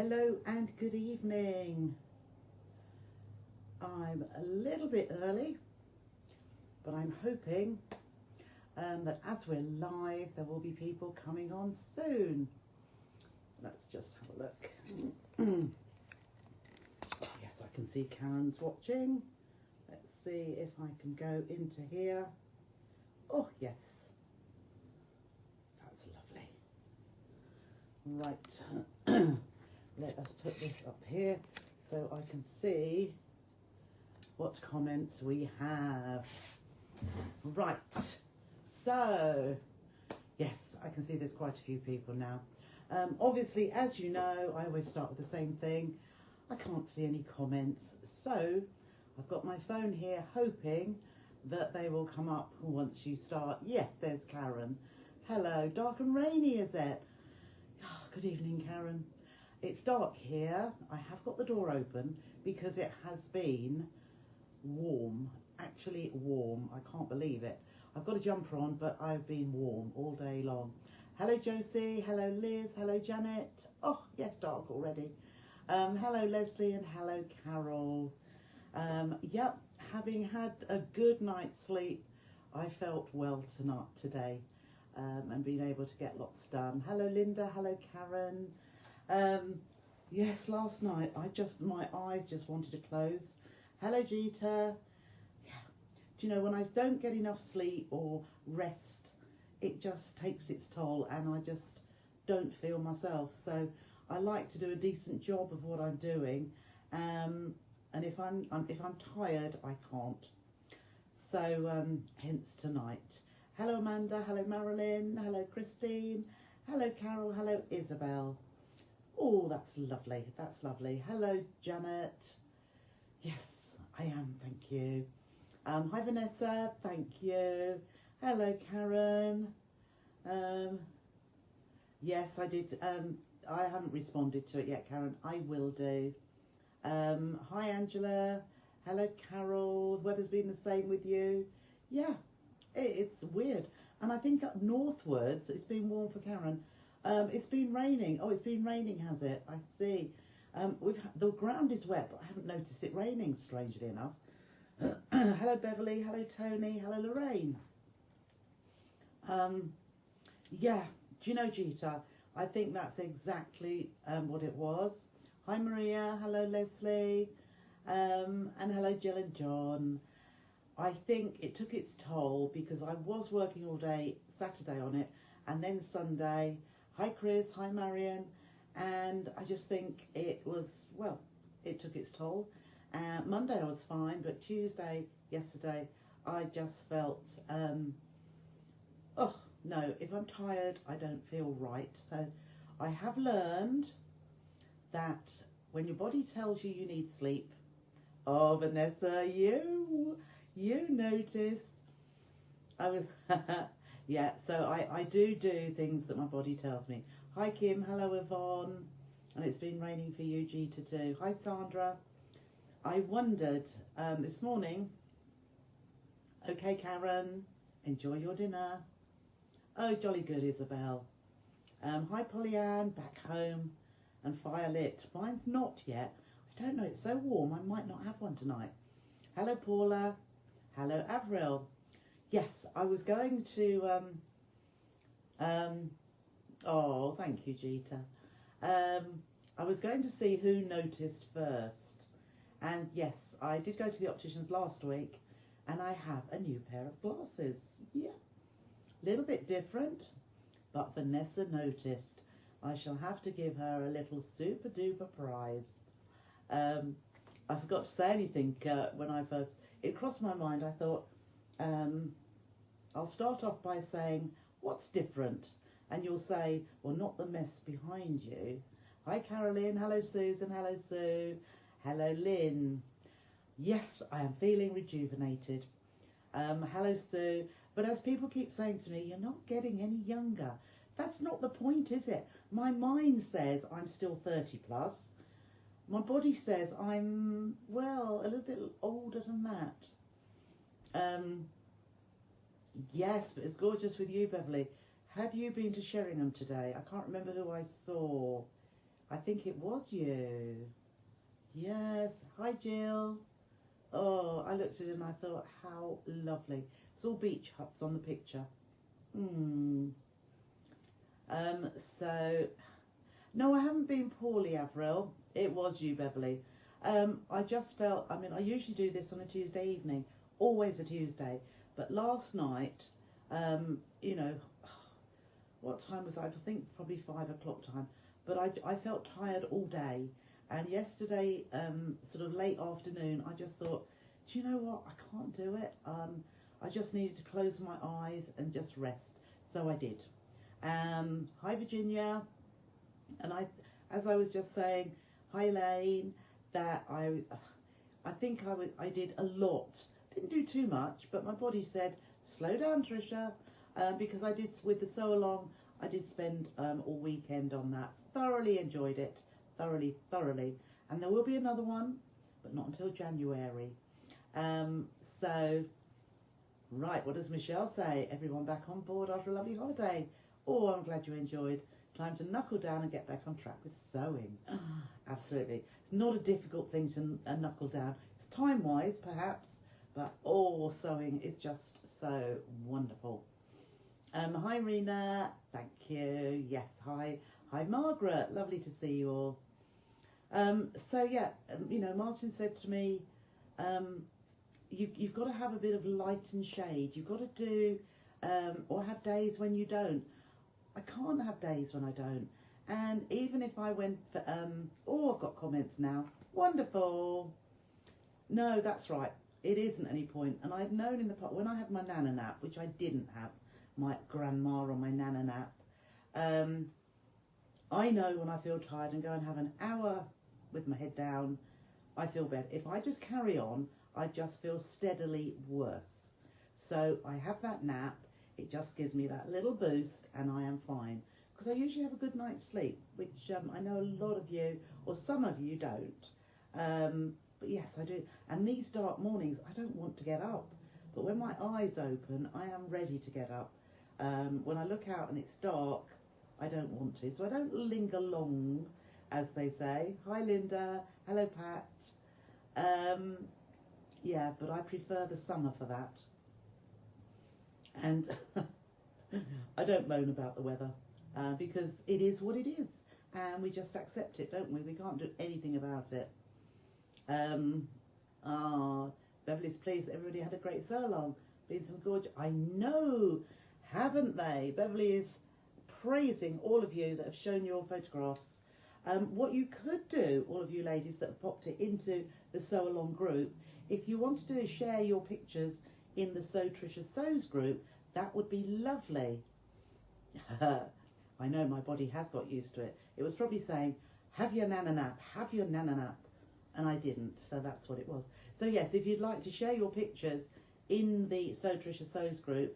Hello and good evening. I'm a little bit early, but I'm hoping that as we're live, there will be people coming on soon. Let's just have a look. Yes, I can see Karen's watching. Let's see if I can go into here. Oh, yes. That's lovely. Right. Let us put this up here so I can see what comments we have. Right. So, yes, I can see there's quite a few people now. Obviously, as you know, I always start with the same thing. I can't see any comments, so I've got my phone here hoping that they will come up once you start. Yes, there's Karen. Hello, dark and rainy, is it? Oh, good evening, Karen. It's dark here. I have got the door open because it has been warm, actually warm. I can't believe it. I've got a jumper on, but I've been warm all day long. Hello, Josie. Hello, Liz. Hello, Janet. Oh, yes, dark already. Hello, Leslie, and hello, Carol. Yep, having had a good night's sleep, I felt well today, and being able to get lots done. Hello, Linda. Hello, Karen. Yes, last night my eyes just wanted to close. Hello, Jeeta. Yeah. Do you know, when I don't get enough sleep or rest, it just takes its toll, and I just don't feel myself. So I like to do a decent job of what I'm doing, and if I'm tired, I can't. So hence tonight. Hello, Amanda. Hello, Marilyn. Hello, Christine. Hello, Carol. Hello, Isabel. Oh, that's lovely. That's lovely. Hello, Janet. Yes, I am. Thank you. Hi, Vanessa. Thank you. Hello, Karen. Yes, I did. I haven't responded to it yet, Karen. I will do. Hi, Angela. Hello, Carol. The weather's been the same with you. Yeah, it's weird. And I think up northwards, it's been warm for Karen. It's been raining. Oh, it's been raining, has it? I see. The ground is wet, but I haven't noticed it raining, strangely enough. Hello, Beverly. Hello, Tony. Hello, Lorraine. Yeah, do you know, Jeeta? I think that's exactly what it was. Hi, Maria. Hello, Leslie. And hello, Jill and John. I think it took its toll because I was working all day Saturday on it, and then Sunday. Hi, Chris. Hi, Marion. And I just think it was, well, it took its toll. Monday I was fine, but Tuesday, yesterday, I just felt, oh, no, if I'm tired, I don't feel right. So I have learned that when your body tells you you need sleep, oh, Vanessa, you noticed. I was, yeah, so I do things that my body tells me. Hi, Kim. Hello, Yvonne. And it's been raining for you, Jeeta, too. Hi, Sandra. I wondered this morning, okay, Karen, enjoy your dinner. Oh, jolly good, Isabel. Hi, Pollyanne, back home and fire lit. Mine's not yet. I don't know, it's so warm, I might not have one tonight. Hello, Paula. Hello, Avril. Yes, I was going to, oh, thank you, Jeeta. I was going to see who noticed first. And yes, I did go to the opticians last week, and I have a new pair of glasses. Yeah, little bit different, but Vanessa noticed. I shall have to give her a little super duper prize. I forgot to say anything when I first, it crossed my mind. I thought, I'll start off by saying, what's different? And you'll say, well, not the mess behind you. Hi, Caroline. Hello, Susan. Hello, Sue. Hello, Lynn. Yes, I am feeling rejuvenated. Hello, Sue. But as people keep saying to me, you're not getting any younger. That's not the point, is it? My mind says I'm still 30 plus. My body says I'm, well, a little bit older than that. Yes, but it's gorgeous with you, Beverly. Had you been to Sheringham today? I can't remember who I saw. I think it was you. Yes. Hi, Jill. Oh, I looked at it and I thought, how lovely. It's all beach huts on the picture. So, no, I haven't been poorly, Avril. It was you, Beverly. I just felt, I mean, I usually do this on a Tuesday evening, always a Tuesday. But last night, you know, what time was I? I think probably 5 o'clock time. But I felt tired all day. And yesterday, sort of late afternoon, I just thought, do you know what? I can't do it. I just needed to close my eyes and just rest. So I did. Hi, Virginia. And as I was just saying, hi, Elaine, that I think I did a lot. Didn't do too much, but my body said, slow down, Trisha, because I did, with the sew along, I did spend all weekend on that. Thoroughly enjoyed it. Thoroughly. And there will be another one, but not until January. So, right, what does Michelle say? Everyone back on board after a lovely holiday. Oh, I'm glad you enjoyed. Time to knuckle down and get back on track with sewing. Absolutely. It's not a difficult thing to knuckle down. It's time-wise, perhaps, but oh, sewing is just so wonderful. Hi, Rena. Thank you. Yes, hi. Hi, Margaret. Lovely to see you all. So, yeah, you know, Martin said to me, you've got to have a bit of light and shade. You've got to do, or have days when you don't. I can't have days when I don't. And even if I went for, oh, I've got comments now. Wonderful. No, that's right. It isn't any point. And I've known in the past, when I had my Nana nap, which I didn't have, my grandma on my Nana nap, I know when I feel tired and go and have an hour with my head down, I feel better. If I just carry on, I just feel steadily worse. So I have that nap. It just gives me that little boost and I am fine. Because I usually have a good night's sleep, which I know a lot of you, or some of you don't. But yes, I do. And these dark mornings, I don't want to get up. But when my eyes open, I am ready to get up. When I look out and it's dark, I don't want to. So I don't linger long, as they say. Hi, Linda. Hello, Pat. Yeah, but I prefer the summer for that. And I don't moan about the weather because it is what it is. And we just accept it, don't we? We can't do anything about it. Beverly's pleased that everybody had a great so-along. Been some gorgeous... I know, haven't they? Beverly is praising all of you that have shown your photographs. What you could do, all of you ladies that have popped it into the sew-along group, if you want to do is share your pictures in the Sew Trisha Sews group, that would be lovely. I know my body has got used to it. It was probably saying, have your Nana nap, have your Nana nap. And I didn't, so that's what it was. So yes, if you'd like to share your pictures in the Sew Trisha Sews group,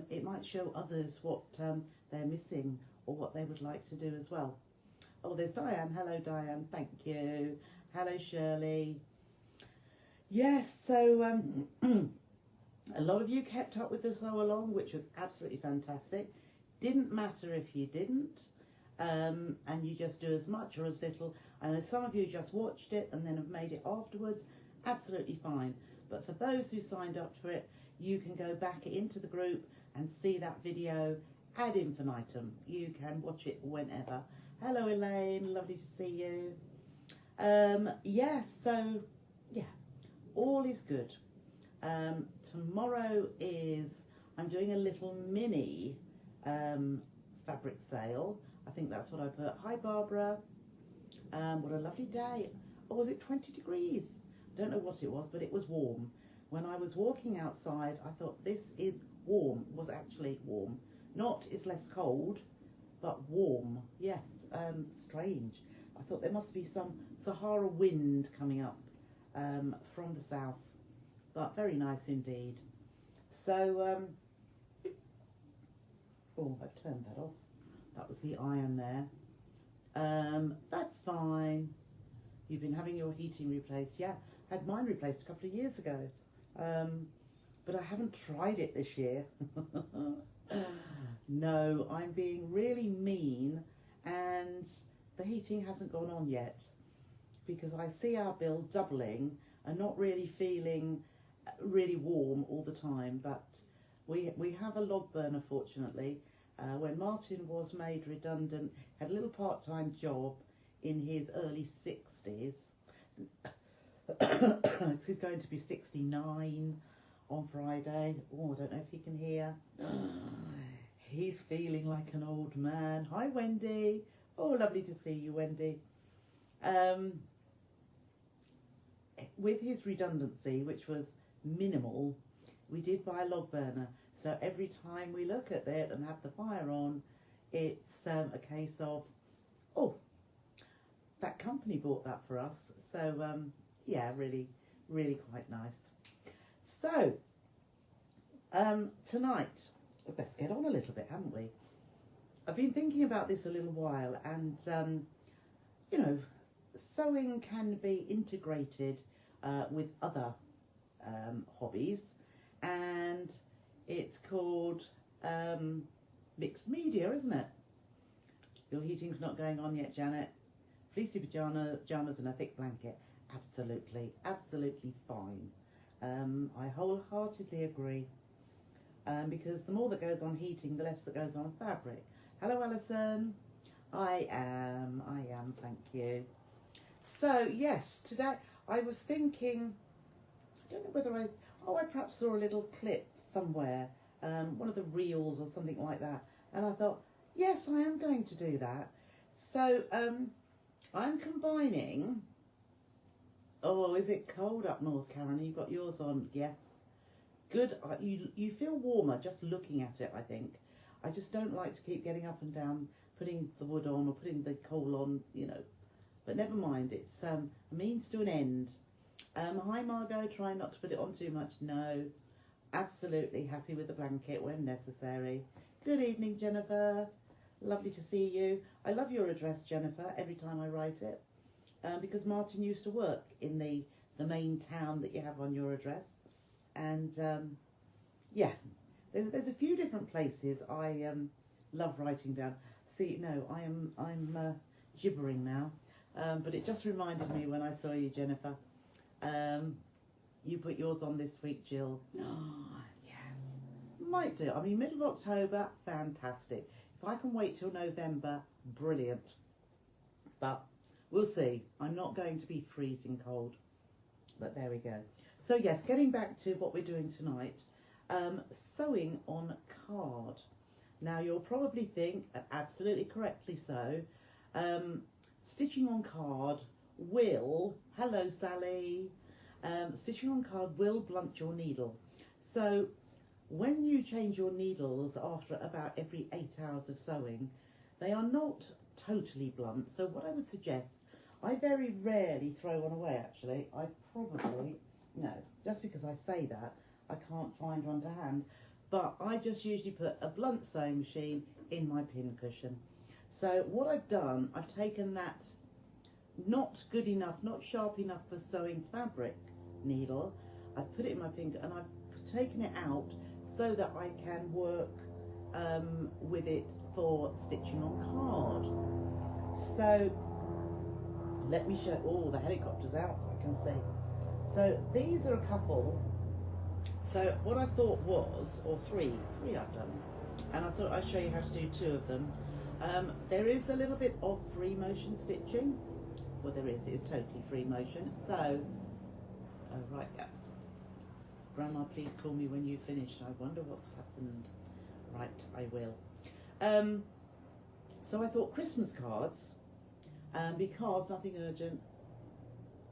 it might show others what they're missing or what they would like to do as well. Oh, there's Diane. Hello, Diane. Thank you. Hello, Shirley. Yes, so a lot of you kept up with the sew along, which was absolutely fantastic. Didn't matter if you didn't, and you just do as much or as little. I know some of you just watched it and then have made it afterwards. Absolutely fine. But for those who signed up for it, you can go back into the group and see that video ad infinitum. You can watch it whenever. Hello, Elaine. Lovely to see you. Yes, so, yeah, all is good. Tomorrow is, I'm doing a little mini fabric sale. I think that's what I put. Hi, Barbara. What a lovely day. Oh, was it 20 degrees? I don't know what it was, but it was warm. When I was walking outside, I thought this is warm. It was actually warm. Not it's less cold, but warm. Yes, strange. I thought there must be some Sahara wind coming up from the south, but very nice indeed. So, oh, I've turned that off. That was the iron there. That's fine. You've been having your heating replaced. Yeah, had mine replaced a couple of years ago. But I haven't tried it this year. No, I'm being really mean, and the heating hasn't gone on yet, because I see our bill doubling and not really feeling really warm all the time. But we have a log burner, fortunately. When Martin was made redundant, had a little part-time job in his early 60s. He's going to be 69 on Friday. Oh, I don't know if he can hear. He's feeling like an old man. Hi, Wendy. Oh, lovely to see you, Wendy. With his redundancy, which was minimal, we did buy a log burner. So every time we look at it and have the fire on, it's a case of, oh, that company bought that for us. So, yeah, really, really quite nice. So, tonight, let's get on a little bit, haven't we? I've been thinking about this a little while, and, you know, sewing can be integrated with other hobbies, and it's called mixed media, isn't it? Your heating's not going on yet, Janet. Fleecy pyjamas and a thick blanket. Absolutely, absolutely fine. I wholeheartedly agree. Because the more that goes on heating, the less that goes on fabric. Hello, Alison. I am, thank you. So, yes, today I was thinking, I don't know whether I perhaps saw a little clip somewhere, one of the reels or something like that, and I thought, yes, I am going to do that. So, I'm combining, oh, is it cold up north, Karen? You've got yours on, yes. Good, you feel warmer just looking at it, I think. I just don't like to keep getting up and down, putting the wood on or putting the coal on, you know. But never mind, it's a means to an end. Hi Margot, try not to put it on too much. No, absolutely happy with the blanket when necessary. Good evening, Jennifer. Lovely to see you. I love your address, Jennifer, every time I write it. Because Martin used to work in the main town that you have on your address. And yeah, there's a few different places I love writing down. See, no, I'm gibbering now. But it just reminded me when I saw you, Jennifer. You put yours on this week, Jill. Oh, yeah, might do. I mean, middle of October, fantastic. If I can wait till November, brilliant. But we'll see. I'm not going to be freezing cold. But there we go. So yes, getting back to what we're doing tonight, sewing on card. Now you'll probably think, and absolutely correctly so, stitching on card will, hello Sally, stitching on card will blunt your needle. So when you change your needles after about every 8 hours of sewing, they are not totally blunt. So what I would suggest, I very rarely throw one away actually. I probably, no, just because I say that, I can't find one to hand. But I just usually put a blunt sewing machine in my pin cushion. So what I've done, I've taken that not good enough, not sharp enough for sewing fabric needle, I've put it in my pin and I've taken it out so that I can work with it for stitching on card. So let me show, oh, the helicopter's out, I can see. So these are a couple. So what I thought was, or three I've done, and I thought I'd show you how to do 2 of them. There is a little bit of free motion stitching. Well, there is, it is totally free motion. So, oh right, yeah. Grandma, please call me when you've finished. I wonder what's happened. Right, I will. So I thought Christmas cards, because nothing urgent.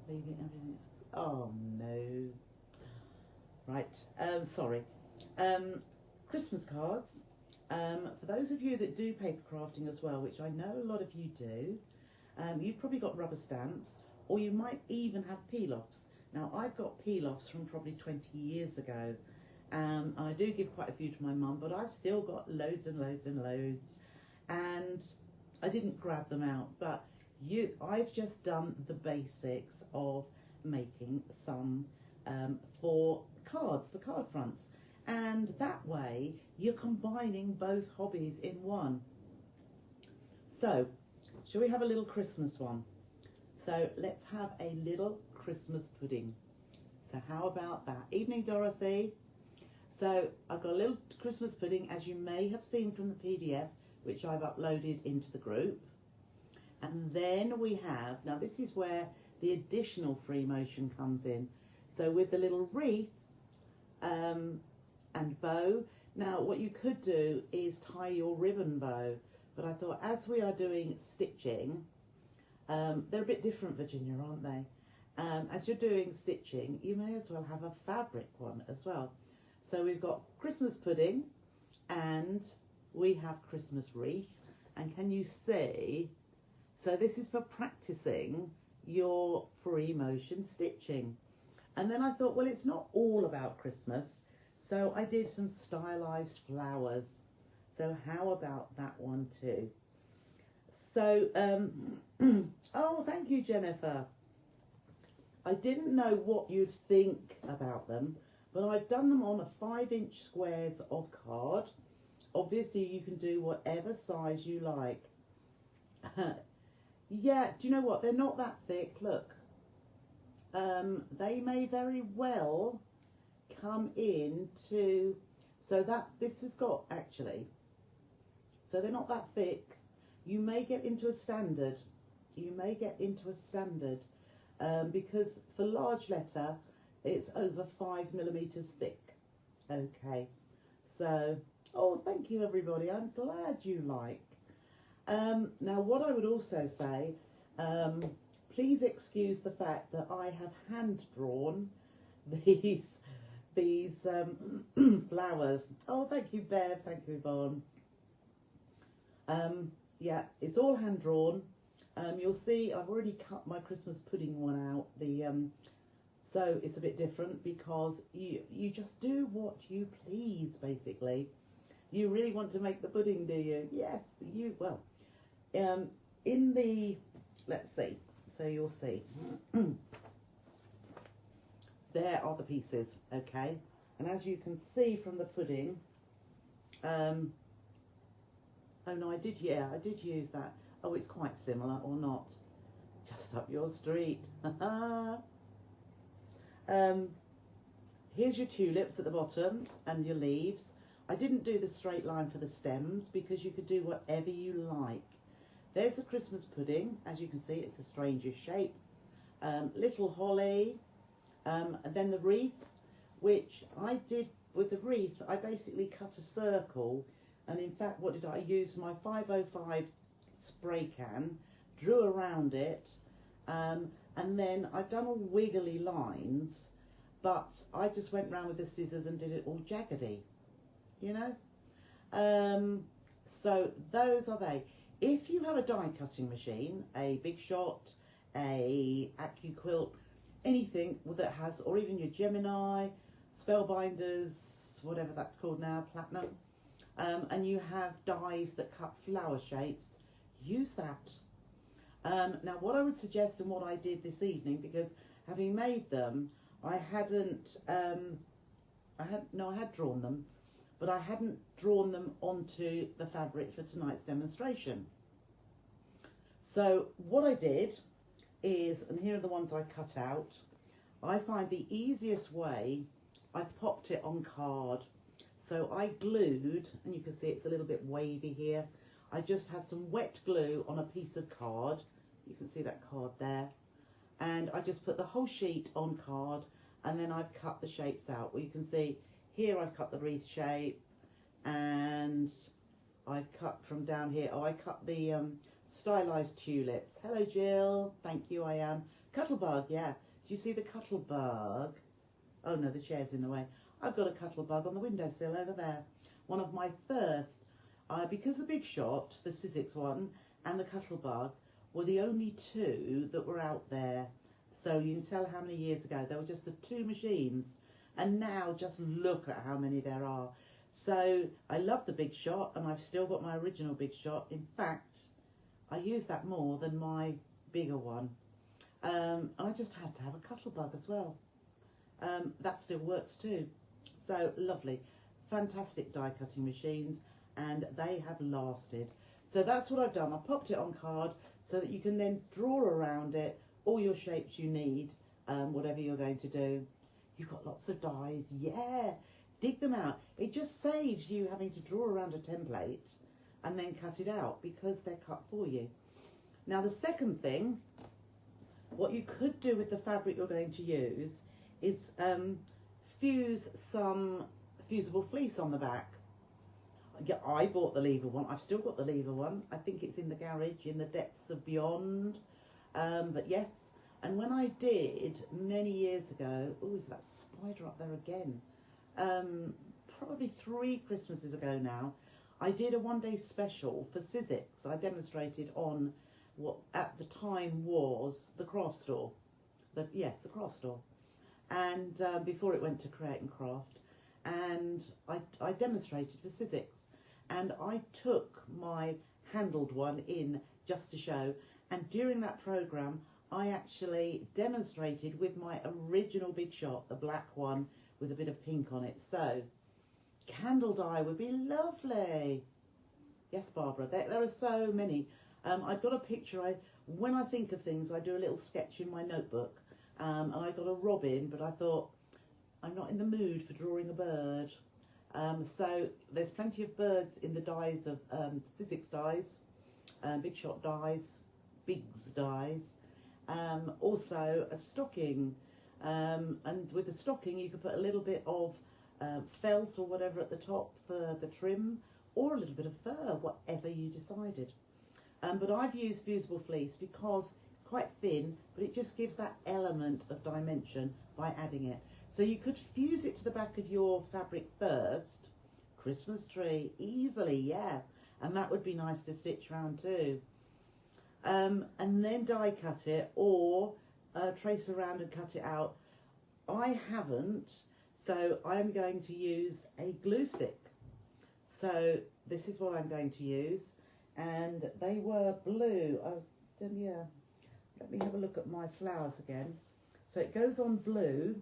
Leaving everything. Oh no. Right, sorry. Christmas cards. For those of you that do paper crafting as well, which I know a lot of you do, you've probably got rubber stamps, or you might even have peel-offs. Now, I've got peel-offs from probably 20 years ago. I do give quite a few to my mum, but I've still got loads and loads and loads. And I didn't grab them out, but I've just done the basics of making some for cards, for card fronts. And that way, you're combining both hobbies in one. So, shall we have a little Christmas one? So let's have a little Christmas pudding. So how about that? Evening, Dorothy. So I've got a little Christmas pudding, as you may have seen from the PDF, which I've uploaded into the group. And then we have, now this is where the additional free motion comes in. So with the little wreath and bow. Now what you could do is tie your ribbon bow, but I thought as we are doing stitching, they're a bit different, Virginia, aren't they? As you're doing stitching, you may as well have a fabric one as well. So we've got Christmas pudding and we have Christmas wreath. And can you see, so this is for practicing your free motion stitching. And then I thought, well, it's not all about Christmas, so I did some stylized flowers. So how about that one too? So, oh, thank you, Jennifer. I didn't know what you'd think about them, but I've done them on a 5-inch squares of card. Obviously, you can do whatever size you like. Yeah, do you know what? They're not that thick. Look. They may very well come into, so that this has got actually, so they're not that thick. You may get into a standard. You may get into a standard because for large letter, it's over 5mm thick. Okay, so, oh, thank you everybody. I'm glad you like. Now what I would also say, please excuse the fact that I have hand drawn these flowers. Oh, thank you, Bev. Thank you, Yvonne. Yeah, it's all hand drawn. You'll see I've already cut my Christmas pudding one out. So it's a bit different because you just do what you please, basically. You really want to make the pudding, do you? Yes, you, well, in the, let's see, so you'll see. There are the pieces, okay? And as you can see from the pudding, oh no, I did use that. Oh, it's quite similar, or not. Just up your street. Here's your tulips at the bottom and your leaves. I didn't do the straight line for the stems because you could do whatever you like. There's the Christmas pudding. As you can see, it's the strangest shape. Little holly. And then the wreath, which I did with the wreath, I basically cut a circle. And in fact, what did I use? My 505 spray can, drew around it. And then I've done all wiggly lines, but I just went round with the scissors and did it all jaggedy, you know. So those are they. If you have a die cutting machine, a Big Shot, a AccuQuilt, anything that has, or even your Gemini, Spellbinders, whatever that's called now, Platinum, and you have dies that cut flower shapes, use that. Now what I would suggest and what I did this evening, because having made them, I had drawn them, but I hadn't drawn them onto the fabric for tonight's demonstration. So what I did is, and here are the ones I cut out, I find the easiest way, I popped it on card. So I glued, and you can see it's a little bit wavy here, I just had some wet glue on a piece of card, you can see that card there, and I just put the whole sheet on card, and then I've cut the shapes out. Well, you can see here I've cut the wreath shape, and I've cut from down here, oh, I cut the stylized tulips. Hello Jill, thank you, I am. Cuttlebug, yeah, do you see the cuttlebug? Oh no, the chair's in the way. I've got a cuttlebug on the windowsill over there. One of my first, because the Big Shot, the Sizzix one, and the cuttlebug were the only two that were out there. So you can tell how many years ago. They were just the two machines. And now just look at how many there are. So I love the Big Shot, and I've still got my original Big Shot. In fact, I use that more than my bigger one. And I just had to have a cuttlebug as well. That still works too. So lovely. Fantastic die cutting machines, and they have lasted. So that's what I've done. I popped it on card so that you can then draw around it all your shapes you need, whatever you're going to do. You've got lots of dies, yeah, dig them out. It just saves you having to draw around a template and then cut it out because they're cut for you. Now the second thing, what you could do with the fabric you're going to use is fuse some fusible fleece on the back. Yeah, I bought the lever one. I've still got the lever one. I think it's in the garage in the depths of beyond. But yes, and when I did many years ago, oh, is that spider up there again? Probably 3 Christmases ago now, I did a one-day special for Sizzix. I demonstrated on what at the time was the craft store. The craft store. And before it went to Create and Craft. And I demonstrated for Sizzix. And I took my handled one in just to show. And during that program, I actually demonstrated with my original Big Shot, the black one with a bit of pink on it. So, candle dye would be lovely. Yes, Barbara, there are so many. I've got a picture. When I think of things, I do a little sketch in my notebook. And I got a robin, but I thought, I'm not in the mood for drawing a bird. So there's plenty of birds in the dies of Sizzix dies, Big Shot dies, Bigs dies. Also a stocking, and with the stocking you could put a little bit of felt or whatever at the top for the trim, or a little bit of fur, whatever you decided. But I've used fusible fleece because it's quite thin, but it just gives that element of dimension by adding it. So you could fuse it to the back of your fabric first, Christmas tree, easily, yeah, and that would be nice to stitch around too. And then die cut it, or trace around and cut it out. I haven't, so I'm going to use a glue stick. So this is what I'm going to use, and they were blue. Yeah, let me have a look at my flowers again. So it goes on blue.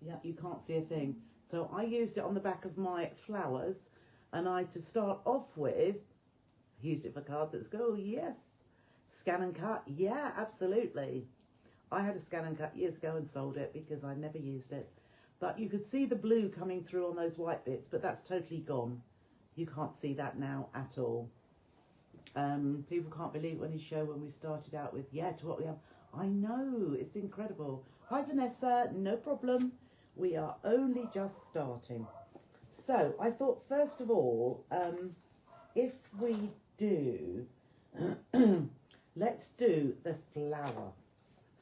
Yeah, you can't see a thing. So I used it on the back of my flowers, and to start off with, used it for cards at school, yes. Scan and cut, yeah, absolutely. I had a scan and cut years ago and sold it because I never used it. But you could see the blue coming through on those white bits, but that's totally gone. You can't see that now at all. People can't believe when you show when we started out with, yeah, to what we have. I know, it's incredible. Hi Vanessa, no problem. We are only just starting. So I thought first of all, if we do, let's do the flower.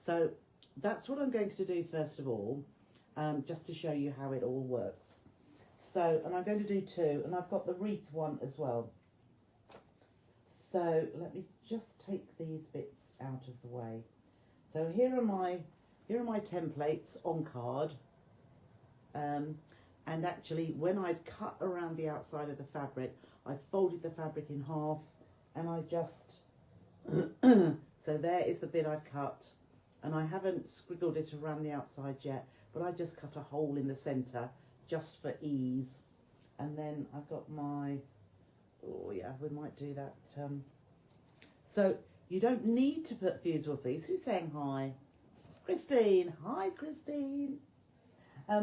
So that's what I'm going to do first of all, just to show you how it all works. So, and I'm going to do 2, and I've got the wreath one as well. So let me just take these bits out of the way. So here are my templates on card. And actually, when I'd cut around the outside of the fabric, I folded the fabric in half, and I just so there is the bit I've cut, and I haven't scriggled it around the outside yet, but I just cut a hole in the centre just for ease. And then I've got my, oh yeah, we might do that. So you don't need to put fusible fleece. Who's saying hi? Christine. Hi, Christine.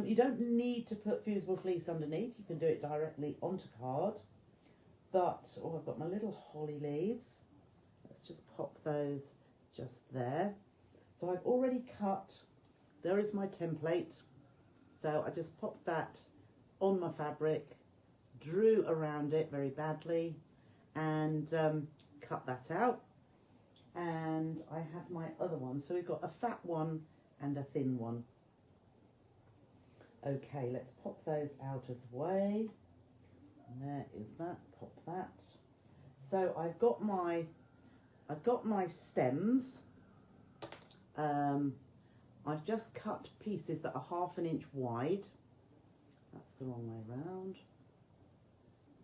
You don't need to put fusible fleece underneath. You can do it directly onto card. But, oh, I've got my little holly leaves. Let's just pop those just there. So I've already cut. There is my template. So I just popped that on my fabric, drew around it very badly, and cut that out. And I have my other one. So we've got a fat one and a thin one. Okay, let's pop those out of the way. And there is that, pop that. So I've got my stems. I've just cut pieces that are 1/2 inch wide. That's the wrong way round.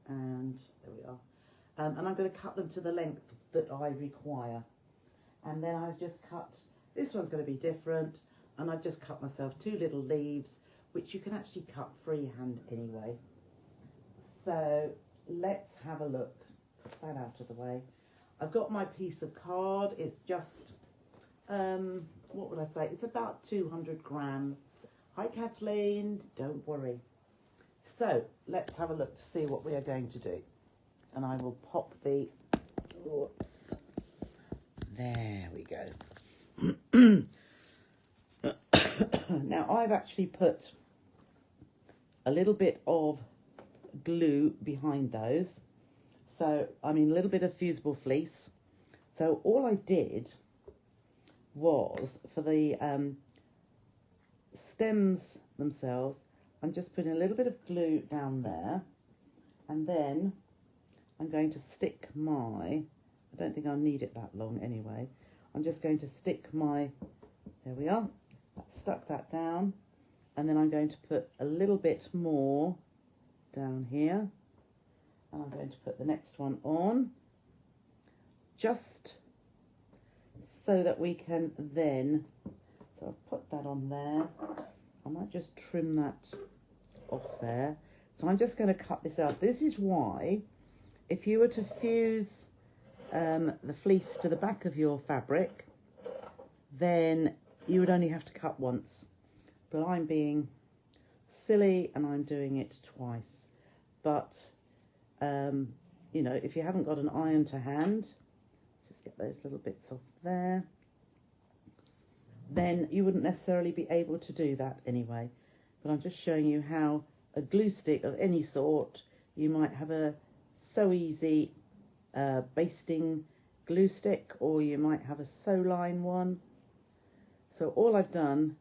And there we are. And I'm going to cut them to the length that I require. And then I've just cut, this one's going to be different, and I've just cut myself 2 little leaves, which you can actually cut freehand anyway. So let's have a look. Put that out of the way. I've got my piece of card. It's just, what would I say? It's about 200 grams. Hi Kathleen, don't worry. So let's have a look to see what we are going to do. And I will pop the, whoops, there we go. Now I've actually put a little bit of glue behind those. So, I mean, a little bit of fusible fleece. So all I did was, for the stems themselves, I'm just putting a little bit of glue down there. And then I'm going to stick my, I don't think I'll need it that long anyway. I'm just going to stick my, there we are, stuck that down. And then I'm going to put a little bit more down here. And I'm going to put the next one on, just so that we can then, so I'll put that on there. I might just trim that off there. So I'm just going to cut this out. This is why, if you were to fuse the fleece to the back of your fabric, then you would only have to cut once. But I'm being silly and I'm doing it twice. But you know, if you haven't got an iron to hand, just get those little bits off there, then you wouldn't necessarily be able to do that anyway. But I'm just showing you how a glue stick of any sort, you might have a So Easy basting glue stick, or you might have a sew line one. So all I've done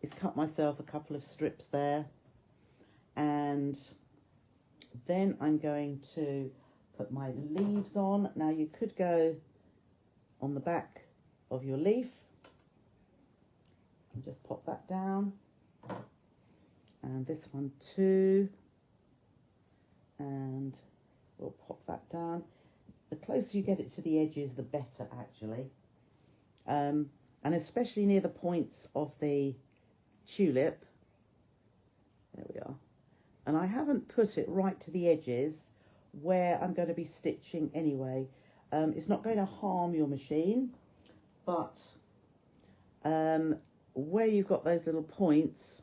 is cut myself a couple of strips there, and then I'm going to put my leaves on. Now you could go on the back of your leaf and just pop that down, and this one too, and we'll pop that down. The closer you get it to the edges, the better actually, and especially near the points of the tulip. There we are. And I haven't put it right to the edges where I'm going to be stitching anyway. It's not going to harm your machine, but where you've got those little points,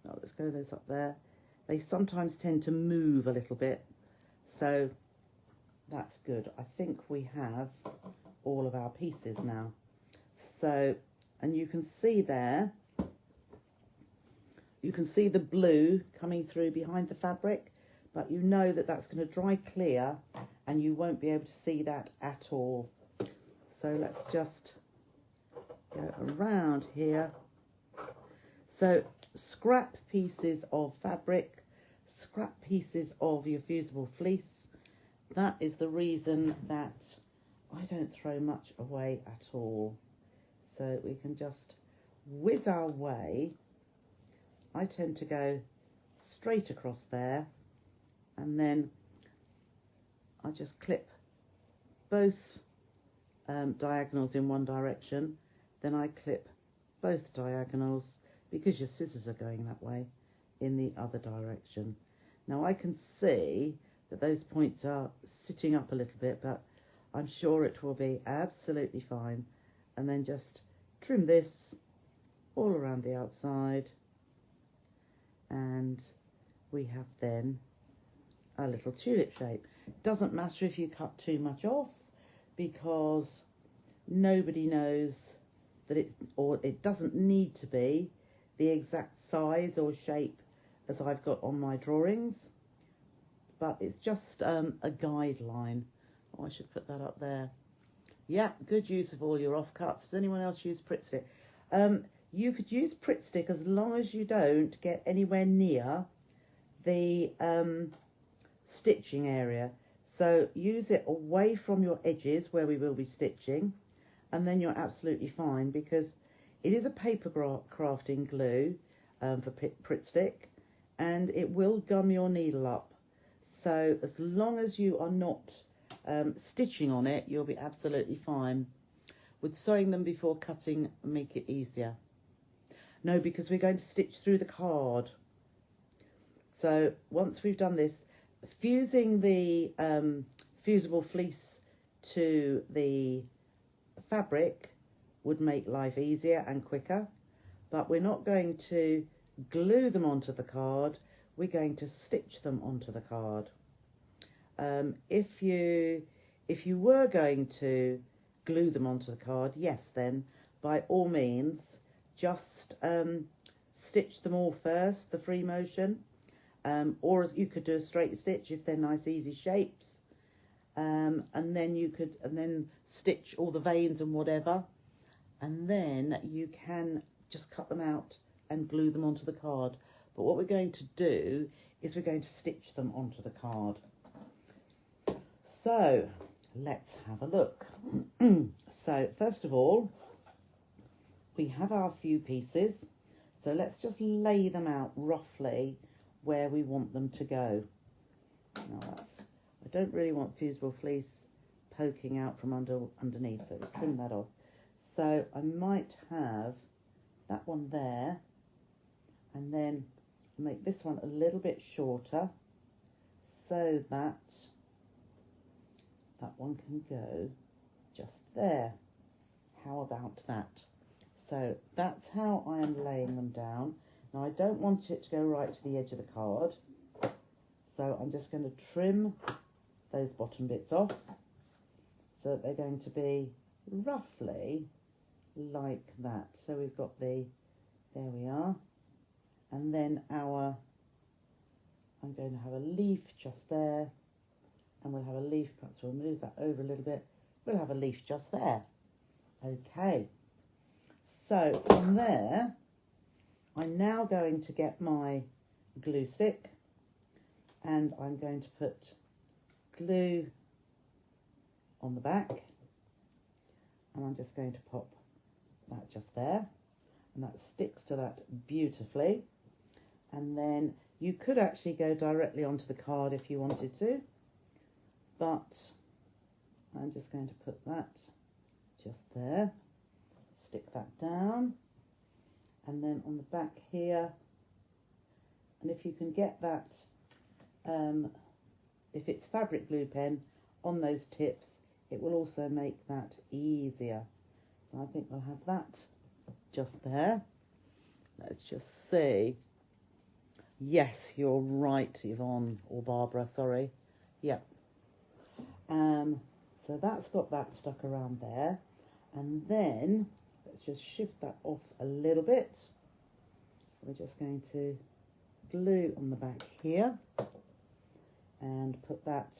oh, let's go those up there, they sometimes tend to move a little bit. So that's good. I think we have all of our pieces now. So, and you can see there, you can see the blue coming through behind the fabric, but you know that that's going to dry clear and you won't be able to see that at all. So let's just go around here. So scrap pieces of fabric, scrap pieces of your fusible fleece. That is the reason that I don't throw much away at all. So we can just whiz our way. I tend to go straight across there, and then I just clip both diagonals in one direction, then I clip both diagonals, because your scissors are going that way, in the other direction. Now I can see that those points are sitting up a little bit, but I'm sure it will be absolutely fine. And then just trim this all around the outside, and we have then a little tulip shape. Doesn't matter if you cut too much off, because nobody knows that it doesn't need to be the exact size or shape as I've got on my drawings, but it's just a guideline. Oh, I should put that up there. Yeah, good use of all your offcuts. Does anyone else use Pritt Stick? You could use Pritt Stick as long as you don't get anywhere near the stitching area. So use it away from your edges where we will be stitching, and then you're absolutely fine, because it is a paper crafting glue for Pritt Stick, and it will gum your needle up. So as long as you are not stitching on it, you'll be absolutely fine. Would sewing them before cutting make it easier? No, because we're going to stitch through the card. So once we've done this, fusing the fusible fleece to the fabric would make life easier and quicker, but we're not going to glue them onto the card, we're going to stitch them onto the card. If you were going to glue them onto the card, yes, then by all means just stitch them all first, the free motion, or you could do a straight stitch if they're nice easy shapes, and then stitch all the veins and whatever, and then you can just cut them out and glue them onto the card. But what we're going to do is we're going to stitch them onto the card. So let's have a look. So first of all, we have our few pieces, so let's just lay them out roughly where we want them to go. Now I don't really want fusible fleece poking out from underneath, so we'll trim that off. So I might have that one there, and then make this one a little bit shorter so that that one can go just there. How about that? So that's how I am laying them down. Now I don't want it to go right to the edge of the card, so I'm just going to trim those bottom bits off so that they're going to be roughly like that. So we've got there we are, and then I'm going to have a leaf just there, and we'll have a leaf, perhaps we'll move that over a little bit, we'll have a leaf just there. Okay, so from there I'm now going to get my glue stick, and I'm going to put glue on the back, and I'm just going to pop that just there, and that sticks to that beautifully. And then you could actually go directly onto the card if you wanted to, but I'm just going to put that just there, stick that down, and then on the back here, and if you can get that, if it's fabric glue pen on those tips, it will also make that easier. So I think we'll have that just there. Let's just see. Yes, you're right, Yvonne, or Barbara, sorry. Yep. So that's got that stuck around there. And then let's just shift that off a little bit. We're just going to glue on the back here and put that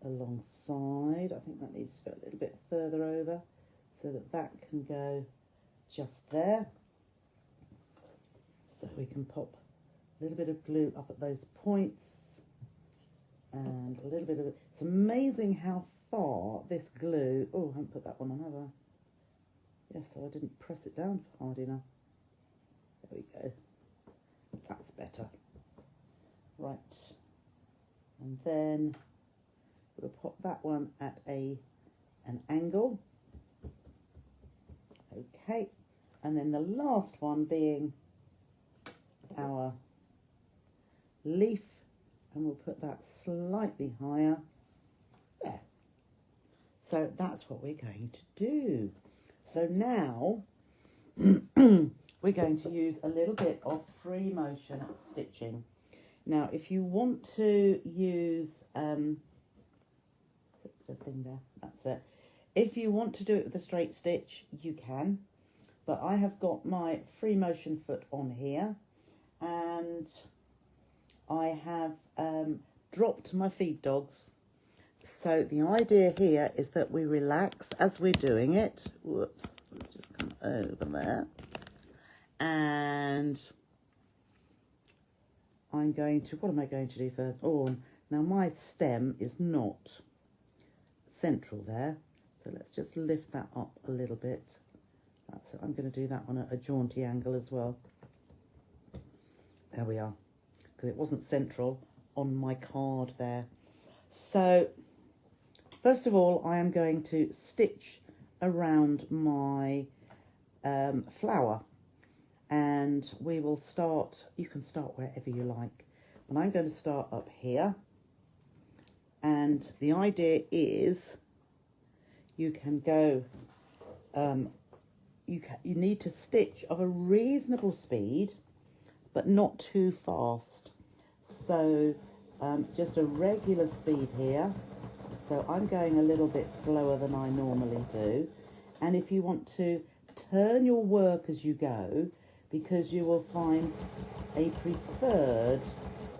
alongside. I think that needs to go a little bit further over so that that can go just there. So we can pop a little bit of glue up at those points, and a little bit of it. It's amazing how far this glue, oh, I haven't put that one on, have I? Yes, so I didn't press it down hard enough. There we go. That's better. Right. And then we'll pop that one at an angle. Okay. And then the last one being our leaf, and we'll put that slightly higher there. So that's what we're going to do. So now we're going to use a little bit of free motion stitching. Now if you want to use the thing there, that's it. If you want to do it with a straight stitch, you can, but I have got my free motion foot on here, and I have dropped my feed dogs. So the idea here is that we relax as we're doing it. Whoops, let's just come over there. And I'm going to, what am I going to do first? Oh, now my stem is not central there. So let's just lift that up a little bit. That's it. I'm going to do that on a jaunty angle as well. There we are. Because it wasn't central on my card there. So first of all, I am going to stitch around my flower, and we will start, you can start wherever you like, but I'm going to start up here, and the idea is you can go, you need to stitch of a reasonable speed, but not too fast. So just a regular speed here. So I'm going a little bit slower than I normally do. And if you want to turn your work as you go, because you will find a preferred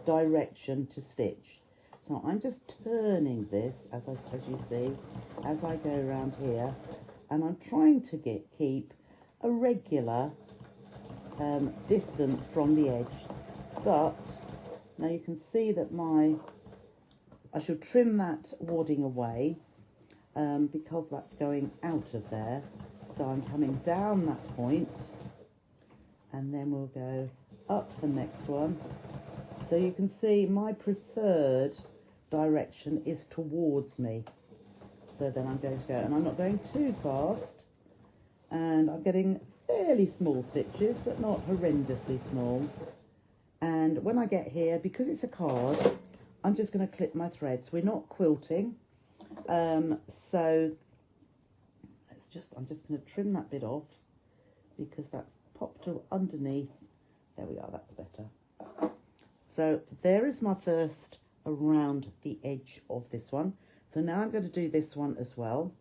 direction to stitch. So I'm just turning this, as you see, as I go around here, and I'm trying to keep a regular distance from the edge. But now you can see that I should trim that wadding away because that's going out of there. So I'm coming down that point, and then we'll go up the next one. So you can see my preferred direction is towards me. So then I'm going to go, and I'm not going too fast, and I'm getting fairly small stitches, but not horrendously small. And when I get here, because it's a card, I'm just going to clip my threads. We're not quilting, so I'm just going to trim that bit off because that's popped underneath. There we are, that's better. So there is my first around the edge of this one. So now I'm going to do this one as well.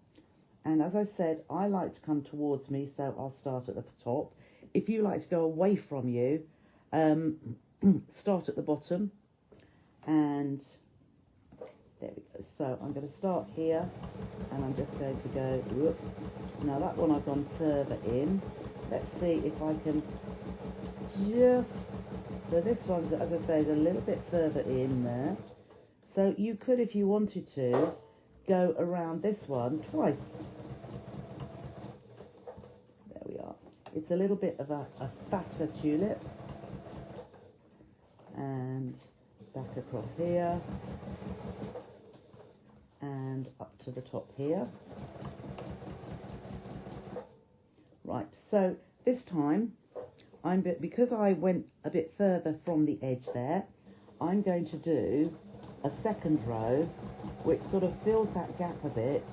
And as I said, I like to come towards me, so I'll start at the top. If you like to go away from you, start at the bottom. And there we go. So I'm going to start here, and I'm just going to go, whoops. Now that one I've gone further in. Let's see if I can just, so this one's, as I say, is a little bit further in there. So you could, if you wanted to, go around this one twice. There we are. It's a little bit of a fatter tulip. And back across here. And up to the top here. Right, so this time, because I went a bit further from the edge there, I'm going to do a second row, which sort of fills that gap a bit,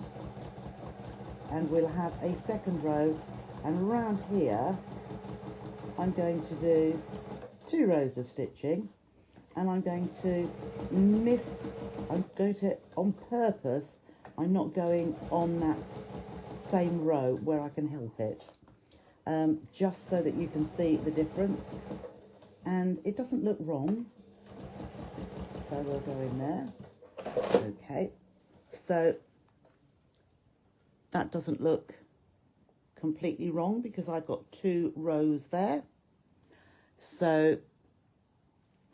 and we'll have a second row, and around here, I'm going to do 2 rows of stitching, and I'm going to on purpose, I'm not going on that same row where I can help it. Just so that you can see the difference, and it doesn't look wrong, so we'll go in there. Okay, so that doesn't look completely wrong because I've got 2 rows there. So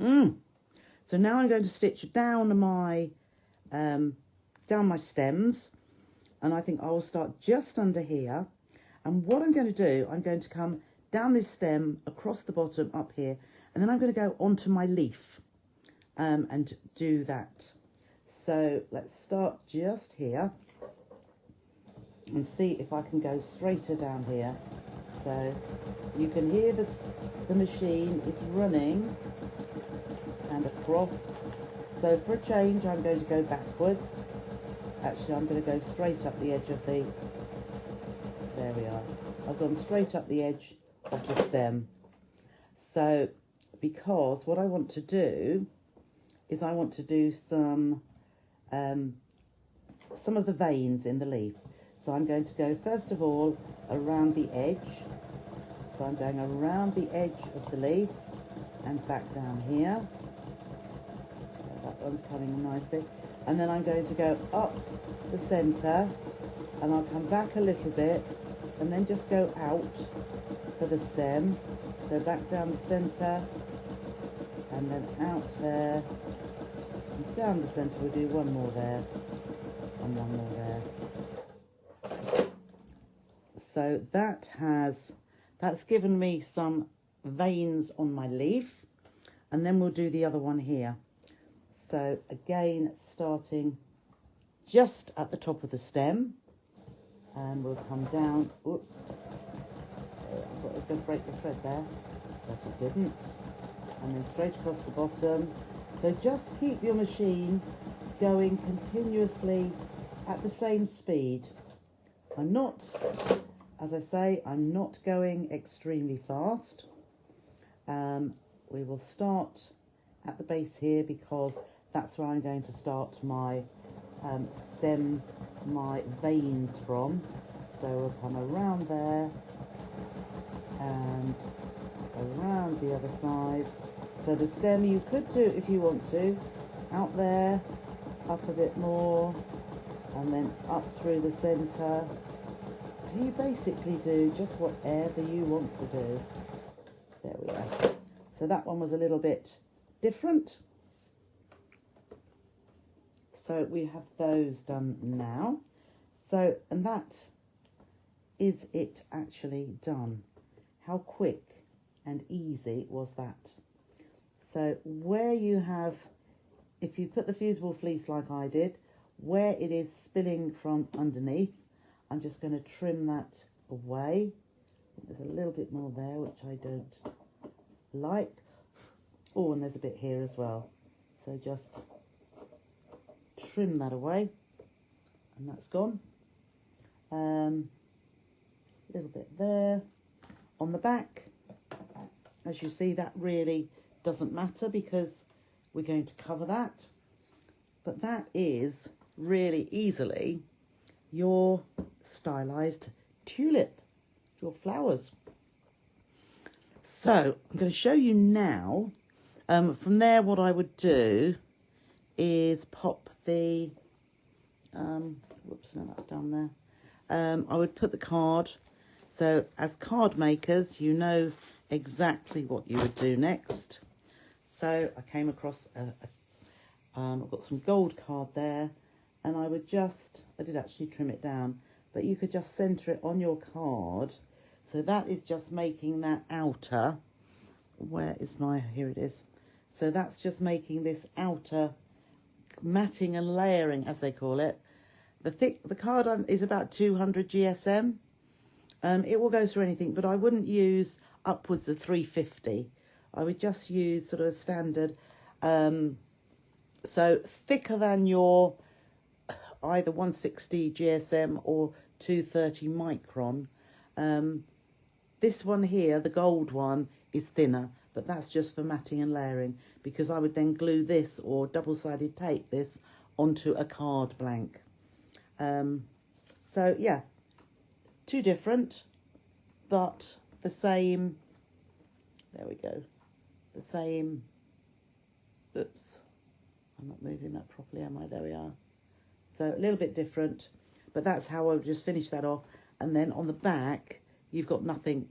so now I'm going to stitch down my stems, and I think I will start just under here. And what I'm going to do, I'm going to come down this stem, across the bottom, up here, and then I'm going to go onto my leaf and do that. So let's start just here and see if I can go straighter down here. So you can hear the machine is running and across. So for a change, I'm going to go backwards. Actually, I'm going to go straight up the edge of the... There we are. I've gone straight up the edge of the stem. So, because what I want to do is I want to do some of the veins in the leaf. So I'm going to go first of all around the edge. So I'm going around the edge of the leaf and back down here. So that one's coming nicely. And then I'm going to go up the centre, and I'll come back a little bit, and then just go out for the stem. So back down the centre, and then out there, and down the centre. We'll do one more there, and one more there. So that's given me some veins on my leaf, and then we'll do the other one here. So again, starting just at the top of the stem, and we'll come down. Oops, I thought I was going to break the thread there, but it didn't. And then straight across the bottom. So just keep your machine going continuously at the same speed. I'm not, as I say, I'm not going extremely fast. We will start at the base here because that's where I'm going to start my stem, my veins from. So we'll come around there and around the other side. So the stem you could do, if you want to, out there, up a bit more, and then up through the centre. So you basically do just whatever you want to do. There we go. So that one was a little bit different. So we have those done now. So, and that is it actually done. How quick and easy was that? So where you have, if you put the fusible fleece like I did, where it is spilling from underneath, I'm just going to trim that away. There's a little bit more there, which I don't like. Oh, and there's a bit here as well. So just trim that away, and that's gone. A little bit there. On the back, as you see, that really doesn't matter because we're going to cover that. But that is really easily your stylized tulip, your flowers. So I'm going to show you now. From there, what I would do is pop the, whoops, no, that's down there. I would put the card. So as card makers, you know exactly what you would do next. So I came across, I've got some gold card there, and I would just, I did actually trim it down, but you could just centre it on your card. So that is just making that outer, where is my, here it is. So that's just making this outer matting and layering, as they call it. The card is about 200 GSM. It will go through anything, but I wouldn't use upwards of 350. I would just use sort of a standard, so thicker than your either 160 GSM or 230 micron. This one here, the gold one, is thinner, but that's just for matting and layering, because I would then glue this or double-sided tape this onto a card blank. So yeah, two different, but the same, there we go, the same, oops, I'm not moving that properly, am I? There we are. So a little bit different, but that's how I would just finish that off. And then on the back, you've got nothing,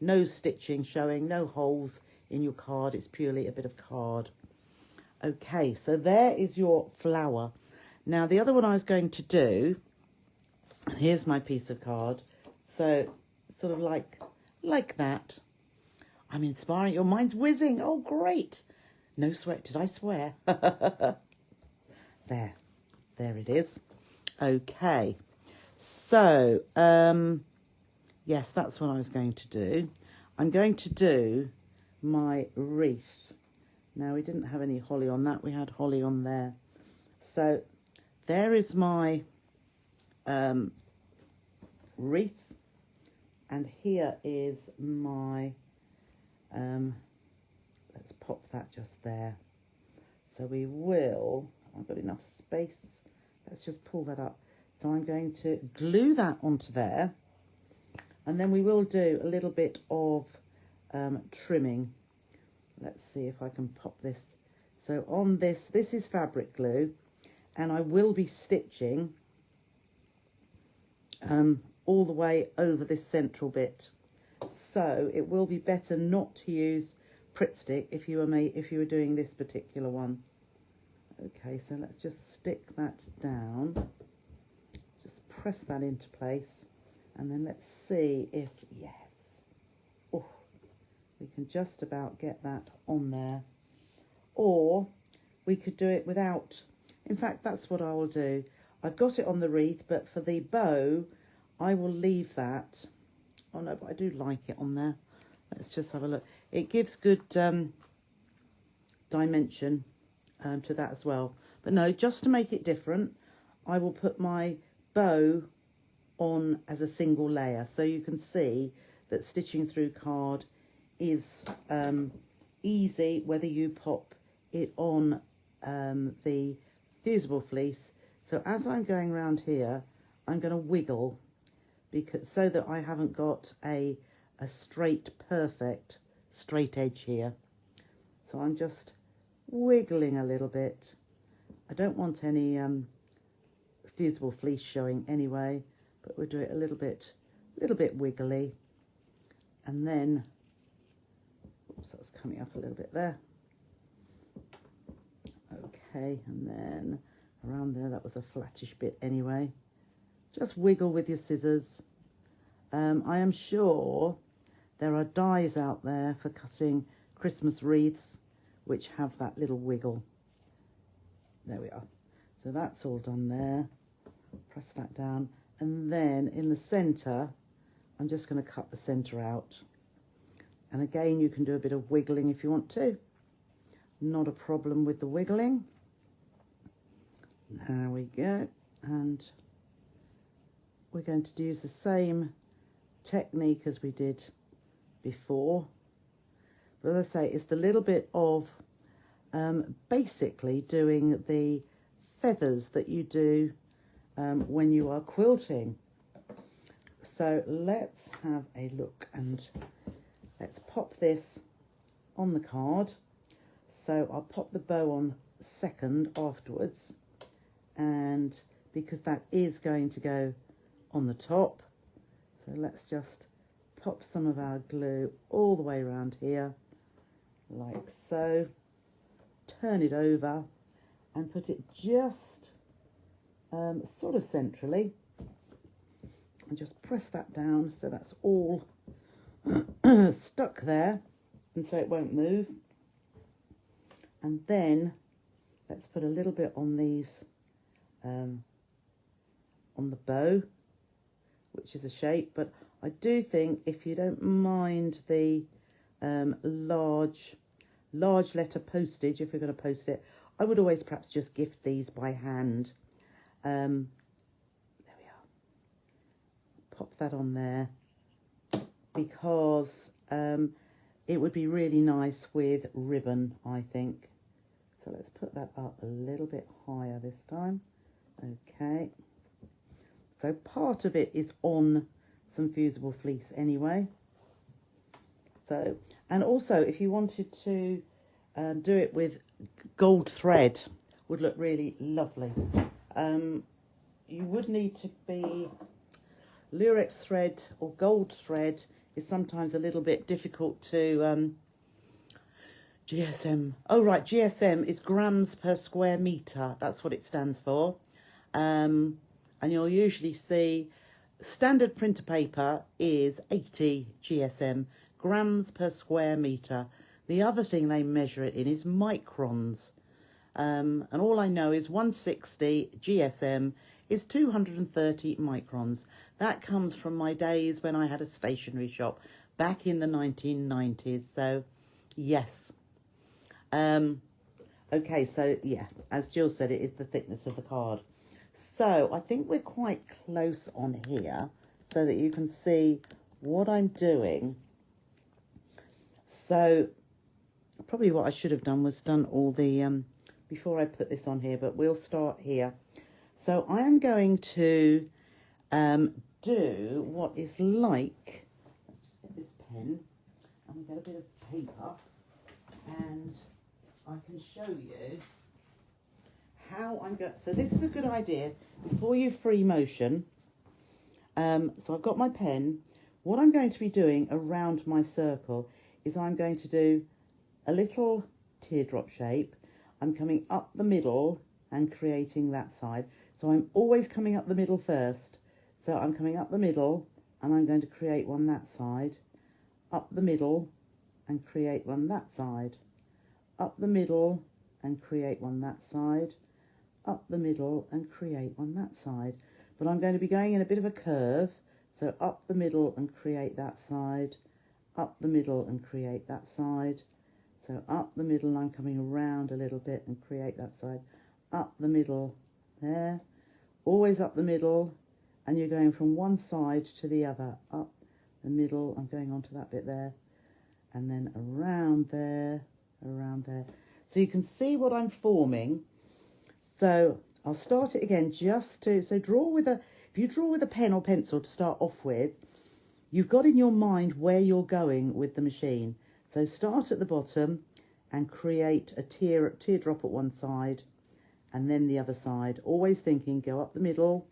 no stitching showing, no holes in your card. It's purely a bit of card. Okay, so there is your flower. Now the other one I was going to do, and here's my piece of card. So sort of like that. I'm inspiring. Your mind's whizzing. Oh, great. No sweat. Did I swear? There it is. Okay. So, yes, that's what I was going to do. I'm going to do my wreath. Now, we didn't have any holly on that. We had holly on there. So, there is my wreath. And here is my, let's pop that just there. So we will, I've got enough space. Let's just pull that up. So I'm going to glue that onto there. And then we will do a little bit of trimming. Let's see if I can pop this. So on this is fabric glue. And I will be stitching all the way over this central bit. So it will be better not to use Pritt stick if you were doing this particular one. Okay, so let's just stick that down. Just press that into place, and then let's see if, yes, oh, we can just about get that on there. Or we could do it without. In fact, that's what I will do. I've got it on the wreath, but for the bow, I will leave that. Oh no, but I do like it on there. Let's just have a look. It gives good dimension to that as well. But no, just to make it different, I will put my bow on as a single layer. So you can see that stitching through card is easy, whether you pop it on the fusible fleece. So as I'm going around here, I'm going to wiggle, because so that I haven't got a straight, perfect straight edge here. So I'm just wiggling a little bit. I don't want any fusible fleece showing anyway, but we'll do it a little bit wiggly. And then, oops, that's coming up a little bit there. Okay, and then around there, that was a flattish bit anyway. Just wiggle with your scissors. I am sure there are dies out there for cutting Christmas wreaths which have that little wiggle. There we are. So that's all done there. Press that down. And then in the centre, I'm just going to cut the centre out. And again, you can do a bit of wiggling if you want to. Not a problem with the wiggling. There we go. And we're going to use the same technique as we did before. But as I say, it's the little bit of basically doing the feathers that you do when you are quilting. So let's have a look, and let's pop this on the card. So I'll pop the bow on second afterwards, and because that is going to go on the top, so let's just pop some of our glue all the way around here, like so. Turn it over and put it just sort of centrally, and just press that down so that's all stuck there, and so it won't move. And then let's put a little bit on these on the bow, which is a shape, but I do think, if you don't mind the large letter postage, if you're going to post it, I would always perhaps just gift these by hand. There we are. Pop that on there, because it would be really nice with ribbon, I think. So let's put that up a little bit higher this time. Okay. So part of it is on some fusible fleece anyway. So, and also if you wanted to do it with gold thread, would look really lovely. You would need to be, Lurex thread or gold thread is sometimes a little bit difficult to GSM. Oh right, GSM is grams per square metre. That's what it stands for. And you'll usually see standard printer paper is 80 GSM, grams per square metre. The other thing they measure it in is microns. And all I know is 160 GSM is 230 microns. That comes from my days when I had a stationery shop back in the 1990s. So, yes. Okay, so, yeah, as Jill said, it is the thickness of the card. So, I think we're quite close on here so that you can see what I'm doing. So, probably what I should have done was done all the, before I put this on here, but we'll start here. So I am going to do what is like, let's just get this pen and get a bit of paper, and I can show you how I'm going. So this is a good idea before you free motion. So I've got my pen. What I'm going to be doing around my circle is I'm going to do a little teardrop shape. I'm coming up the middle and creating that side. So I'm always coming up the middle first. So I'm coming up the middle and I'm going to create one that side, up the middle and create one that side, up the middle and create one that side, up the middle and create one that side. But I'm going to be going in a bit of a curve. So up the middle and create that side, up the middle and create that side. So up the middle, and I'm coming around a little bit and create that side, up the middle there, always up the middle and you're going from one side to the other, up the middle. I'm going on to that bit there, and then around there, around there. So you can see what I'm forming. So I'll start it again just to, so draw with a, if you draw with a pen or pencil to start off with, you've got in your mind where you're going with the machine. So start at the bottom and create a teardrop at one side and then the other side. Always thinking, go up the middle.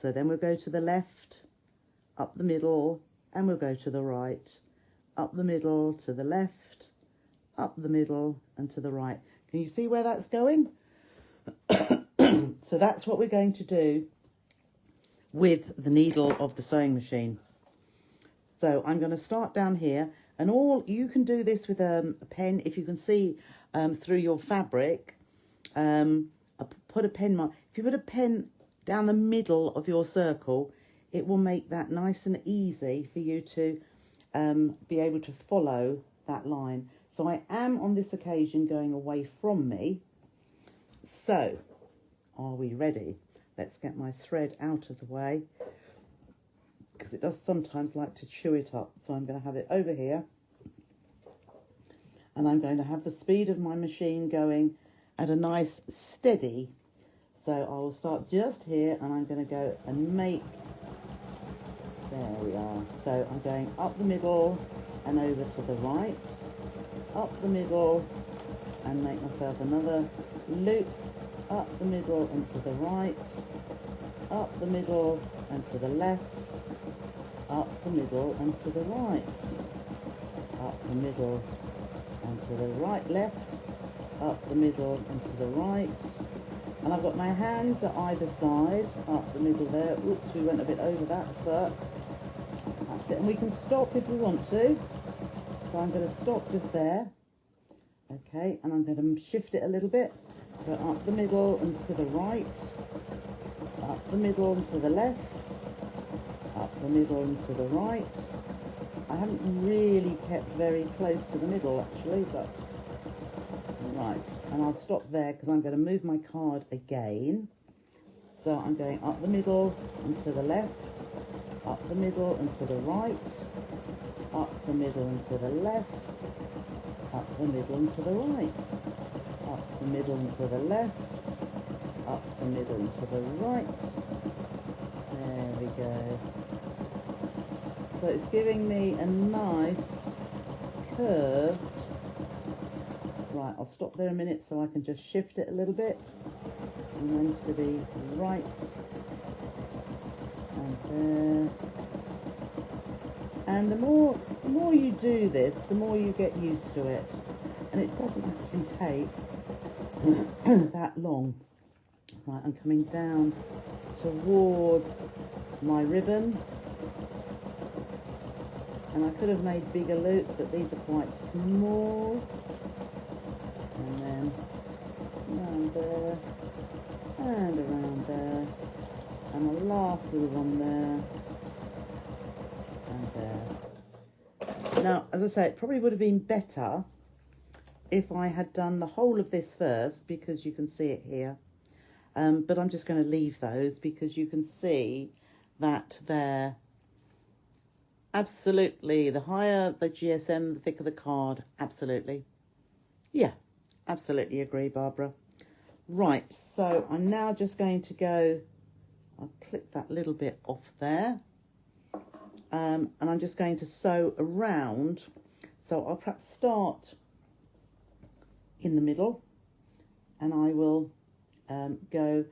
So then we'll go to the left, up the middle, and we'll go to the right. Up the middle, to the left, up the middle, and to the right. Can you see where that's going? So that's what we're going to do with the needle of the sewing machine. So I'm going to start down here, and all you can do this with a pen if you can see through your fabric. Put a pen mark. If you put a pen down the middle of your circle, it will make that nice and easy for you to be able to follow that line. So I am on this occasion going away from me. So are we ready? Let's get my thread out of the way, because it does sometimes like to chew it up. So I'm going to have it over here, and I'm going to have the speed of my machine going at a nice steady. So I will start just here, and I'm going to go and make, there we are. So I'm going up the middle and over to the right, up the middle, and make myself another loop, up the middle and to the right, up the middle and to the left, up the middle and to the right, up the middle and to the right, left, up the middle and to the right. And I've got my hands at either side, up the middle there. Oops, we went a bit over that, but that's it. And we can stop if we want to. So I'm going to stop just there. Okay, and I'm going to shift it a little bit. So up the middle and to the right, up the middle and to the left, up the middle and to the right. I haven't really kept very close to the middle actually, but right. And I'll stop there because I'm going to move my card again. So I'm going up the middle and to the left, up the middle and to the right, up the middle and to the left, up the middle and to the right, up the middle and to the left, up the middle and to the right. There we go. So it's giving me a nice curve. Right, I'll stop there a minute so I can just shift it a little bit. And then to the right. And there. And the more you do this, the more you get used to it. And it doesn't actually take that long. Right, I'm coming down towards my ribbon. And I could have made bigger loops, but these are quite small. And then around there, and around there, and the last little one there, and there. Now, as I say, it probably would have been better if I had done the whole of this first, because you can see it here. But I'm just going to leave those because you can see that they're absolutely, the higher the GSM, the thicker the card, absolutely. Yeah, absolutely agree, Barbara. Right, so I'm now just going to go, I'll clip that little bit off there. And I'm just going to sew around. So I'll perhaps start in the middle, and I will I'll go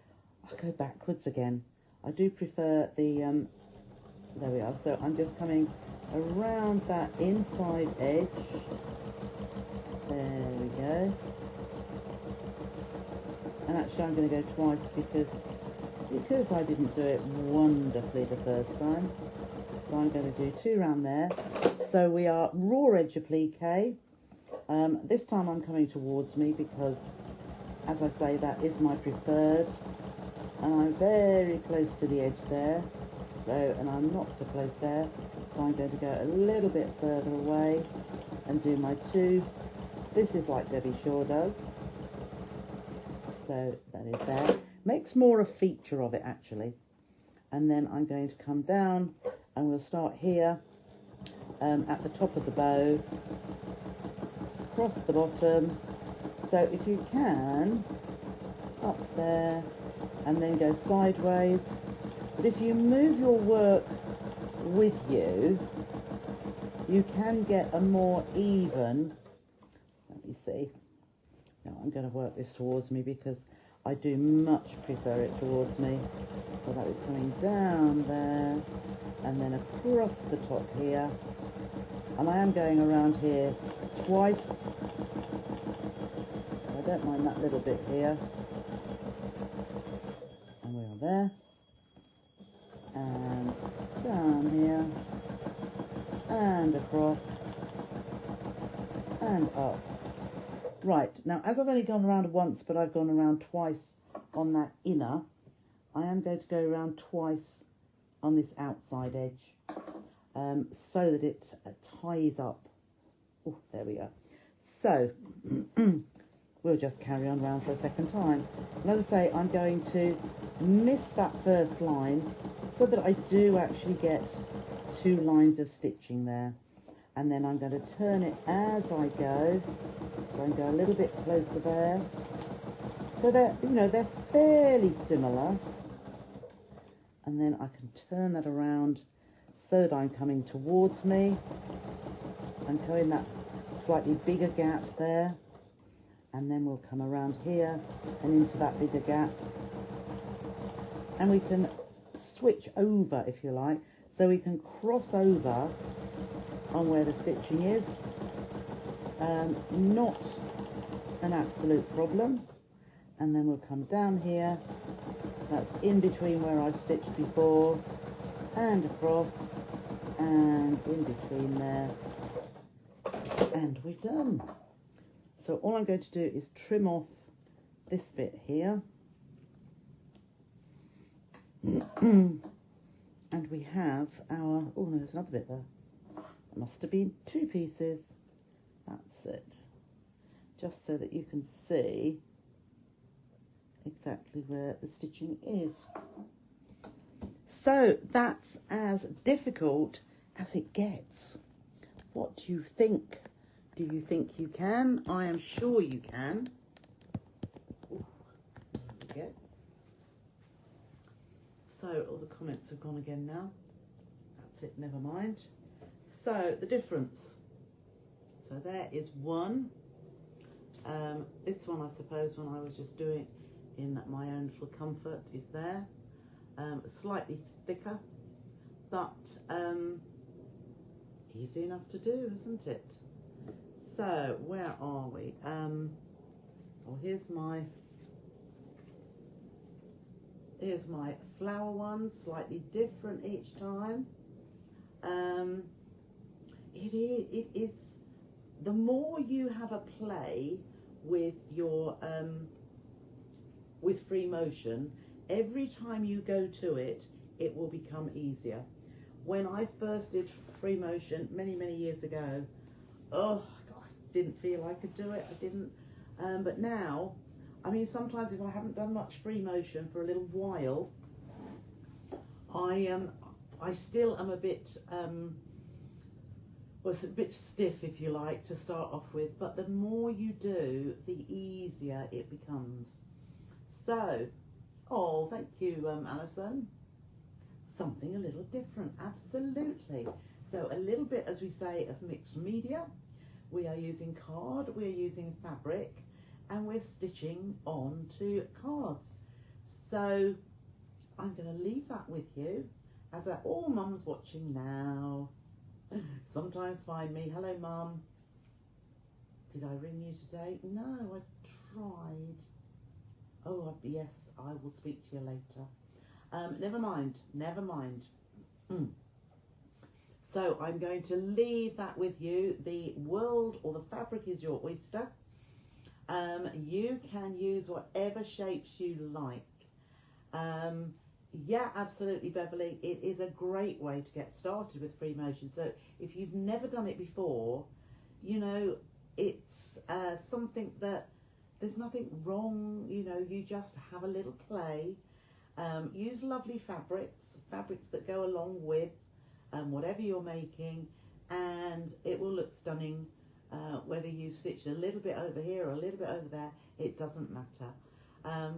backwards again. I do prefer the, there we are. So I'm just coming around that inside edge. There we go. And actually I'm going to go twice because I didn't do it wonderfully the first time. So I'm going to do 2 round there. So we are raw edge applique. This time I'm coming towards me because, as I say, that is my preferred. And I'm very close to the edge there. So, and I'm not so close there. So I'm going to go a little bit further away and do my 2. This is like Debbie Shaw does. So that is there. Makes more a feature of it actually. and then I'm going to come down and we'll start here at the top of the bow, across the bottom. So if you can, up there, and then go sideways. But if you move your work with you, you can get a more even, let me see, now I'm going to work this towards me because I do much prefer it towards me. So that is coming down there, and then across the top here, and I am going around here twice. I don't mind that little bit here, and we are there, and down here, and across, and up. Right, now as I've only gone around once, but I've gone around twice on that inner, I am going to go around twice on this outside edge, so that it ties up. Oh, there we go. So, we'll just carry on round for a second time. And as I say, I'm going to miss that first line so that I do actually get 2 lines of stitching there. And then I'm going to turn it as I go. So I can go a little bit closer there. So they're, you know, they're fairly similar. And then I can turn that around so that I'm coming towards me. I'm going that slightly bigger gap there. And then we'll come around here and into that bigger gap. And we can switch over, if you like. So we can cross over on where the stitching is. Not an absolute problem. And then we'll come down here. That's in between where I've stitched before, and across, and in between there, and we're done. So all I'm going to do is trim off this bit here. And we have our, oh no, there's another bit there. It must have been 2 pieces. That's it. Just so that you can see exactly where the stitching is. So that's as difficult as it gets. What do you think? Do you think you can? I am sure you can. Ooh, there we go. So all the comments have gone again now. That's it, never mind. So the difference. So there is one. This one, I suppose, when I was just doing in my own little comfort, is there. Slightly thicker, but easy enough to do, isn't it? So where are we? Oh, here's my flower one, slightly different each time. It is the more you have a play with your with free motion, every time you go to it, it will become easier. When I first did free motion many years ago, oh God, I didn't feel I could do it. I didn't. But now, I mean, sometimes if I haven't done much free motion for a little while, I still am a bit well, it's a bit stiff, if you like, to start off with. But the more you do, the easier it becomes. So, oh, thank you, Alison. Something a little different, absolutely. So a little bit, as we say, of mixed media. We are using card, we're using fabric, and we're stitching onto cards. So I'm going to leave that with you, as are all mums watching now. Sometimes find me, hello mum, did I ring you today? No, I tried. Oh yes, I will speak to you later. Never mind. So I'm going to leave that with you. The world or the fabric is your oyster. You can use whatever shapes you like. Yeah, absolutely, Beverly. It is a great way to get started with free motion. So if you've never done it before, you know, it's something that there's nothing wrong. You know, you just have a little play. Use lovely fabrics that go along with whatever you're making, and it will look stunning. Whether you stitch a little bit over here or a little bit over there, it doesn't matter.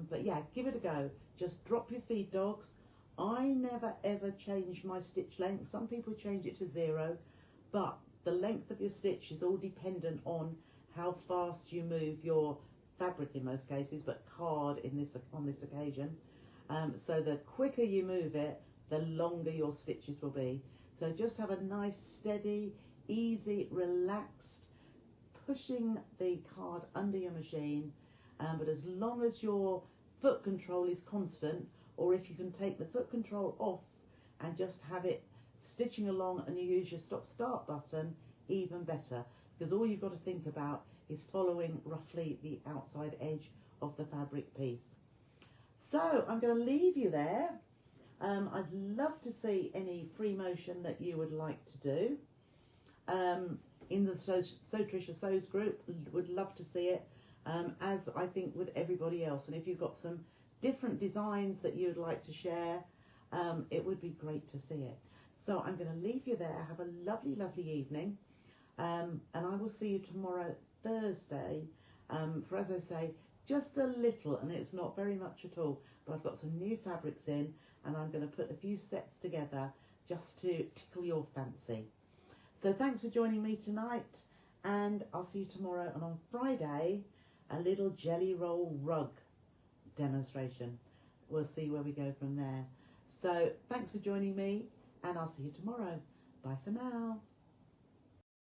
But yeah, give it a go. Just drop your feed dogs. I never ever change my stitch length. Some people change it to 0, but the length of your stitch is all dependent on how fast you move your fabric in most cases, but card on this occasion. So the quicker you move it, the longer your stitches will be. So just have a nice, steady, easy, relaxed pushing the card under your machine. But as long as your foot control is constant, or if you can take the foot control off and just have it stitching along and you use your stop-start button, even better, because all you've got to think about is following roughly the outside edge of the fabric piece. So I'm going to leave you there. I'd love to see any free motion that you would like to do. In the So Trisha Sews group, would love to see it, as I think would everybody else. And if you've got some different designs that you'd like to share, it would be great to see it. So I'm going to leave you there. Have a lovely, lovely evening, and I will see you tomorrow, Thursday, for, as I say, just a little, and it's not very much at all, but I've got some new fabrics in, and I'm going to put a few sets together just to tickle your fancy. So thanks for joining me tonight, and I'll see you tomorrow, and on Friday, a little jelly roll rug demonstration. We'll see where we go from there. So thanks for joining me, and I'll see you tomorrow. Bye for now.